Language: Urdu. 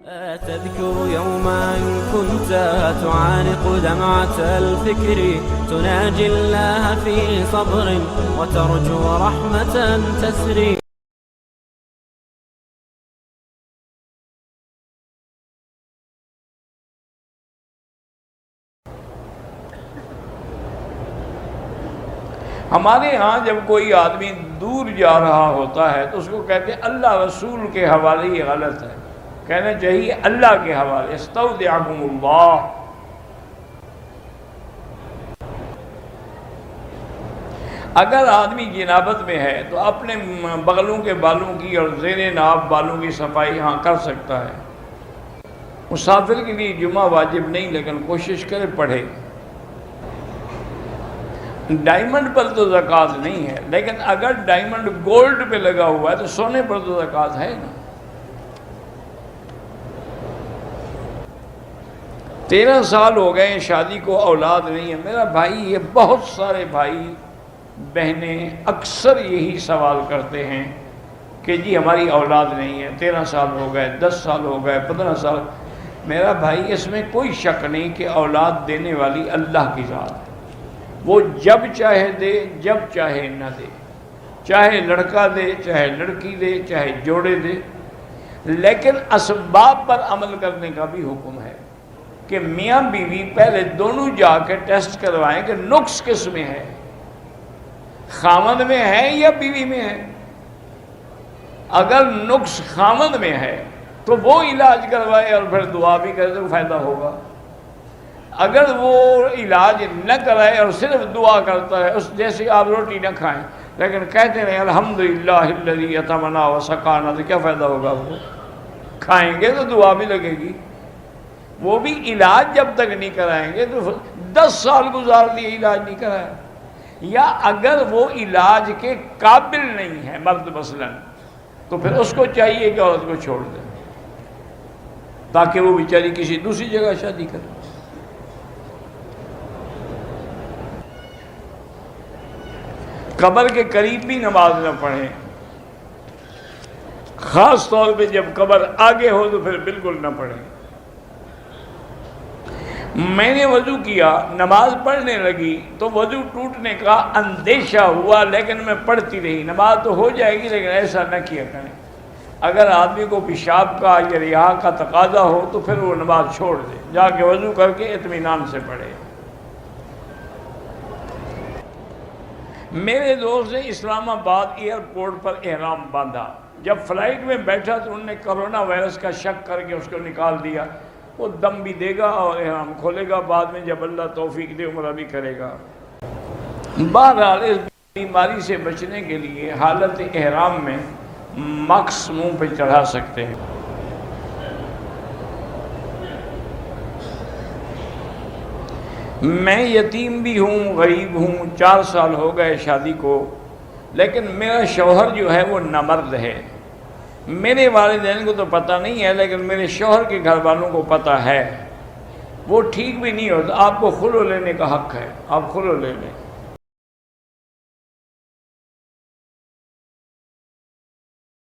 تذكر يوما كنت تعانق دمعة الفكر تناجي الله في صبر وترجو رحمة تسري. ہمارے ہاں جب کوئی آدمی دور جا رہا ہوتا ہے تو اس کو کہتے ہیں اللہ رسول کے حوالے، یہ غلط ہے، کہنا چاہیے اللہ کے حوالے، استودعکم اللہ۔ اگر آدمی جنابت میں ہے تو اپنے بغلوں کے بالوں کی اور زیر ناف بالوں کی صفائی ہاں کر سکتا ہے۔ مسافر کے لیے جمعہ واجب نہیں، لیکن کوشش کرے پڑھے۔ ڈائمنڈ پر تو زکوٰۃ نہیں ہے، لیکن اگر ڈائمنڈ گولڈ پہ لگا ہوا ہے تو سونے پر تو زکوٰۃ ہے نا۔ 13 سال ہو گئے شادی کو، اولاد نہیں ہے۔ میرا بھائی، یہ بہت سارے بھائی بہنیں اکثر یہی سوال کرتے ہیں کہ جی ہماری اولاد نہیں ہے، 13 سال ہو گئے، 10 سال ہو گئے، 15 سال۔ میرا بھائی، اس میں کوئی شک نہیں کہ اولاد دینے والی اللہ کی ذات ہے۔ وہ جب چاہے دے، جب چاہے نہ دے، چاہے لڑکا دے، چاہے لڑکی دے، چاہے جوڑے دے۔ لیکن اسباب پر عمل کرنے کا بھی حکم ہے کہ میاں بیوی پہلے دونوں جا کے ٹیسٹ کروائیں کہ نقص کس میں ہے، خامد میں ہے یا بیوی میں ہے۔ اگر نقص خامد میں ہے تو وہ علاج کروائے اور پھر دعا بھی کرے تو فائدہ ہوگا۔ اگر وہ علاج نہ کرائے اور صرف دعا کرتا ہے، اس جیسے آپ روٹی نہ کھائیں لیکن کہتے رہیں الحمدللہ الذی اطعمنا وسقانا، تو کیا فائدہ ہوگا؟ وہ کھائیں گے تو دعا بھی لگے گی۔ وہ بھی علاج جب تک نہیں کرائیں گے تو 10 سال گزار لیے علاج نہیں کرایا۔ یا اگر وہ علاج کے قابل نہیں ہے مرد مثلا، تو پھر اس کو چاہیے کہ عورت کو چھوڑ دے تاکہ وہ بیچاری کسی دوسری جگہ شادی کرے۔ قبر کے قریب بھی نماز نہ پڑھیں، خاص طور پہ جب قبر آگے ہو تو پھر بالکل نہ پڑھیں۔ میں نے وضو کیا، نماز پڑھنے لگی تو وضو ٹوٹنے کا اندیشہ ہوا، لیکن میں پڑھتی رہی۔ نماز تو ہو جائے گی لیکن ایسا نہ کیا کریں۔ اگر آدمی کو پیشاب کا یا ریا کا تقاضا ہو تو پھر وہ نماز چھوڑ دے، جا کے وضو کر کے اطمینان سے پڑھے۔ میرے دوست نے اسلام آباد ایئرپورٹ پر احرام باندھا، جب فلائٹ میں بیٹھا تو انہوں نے کرونا وائرس کا شک کر کے اس کو نکال دیا۔ وہ دم بھی دے گا اور احرام کھولے گا، بعد میں جب اللہ توفیق دے عمرہ بھی کرے گا۔ بہرحال اس بیماری سے بچنے کے لیے حالت احرام میں ماسک منہ پہ چڑھا سکتے ہیں۔ میں یتیم بھی ہوں، غریب ہوں، 4 سال ہو گئے شادی کو، لیکن میرا شوہر جو ہے وہ نامرد ہے۔ میرے والدین کو تو پتہ نہیں ہے لیکن میرے شوہر کے گھر والوں کو پتہ ہے۔ وہ ٹھیک بھی نہیں ہوتا۔ آپ کو خلع لینے کا حق ہے، آپ خلع لے لیں۔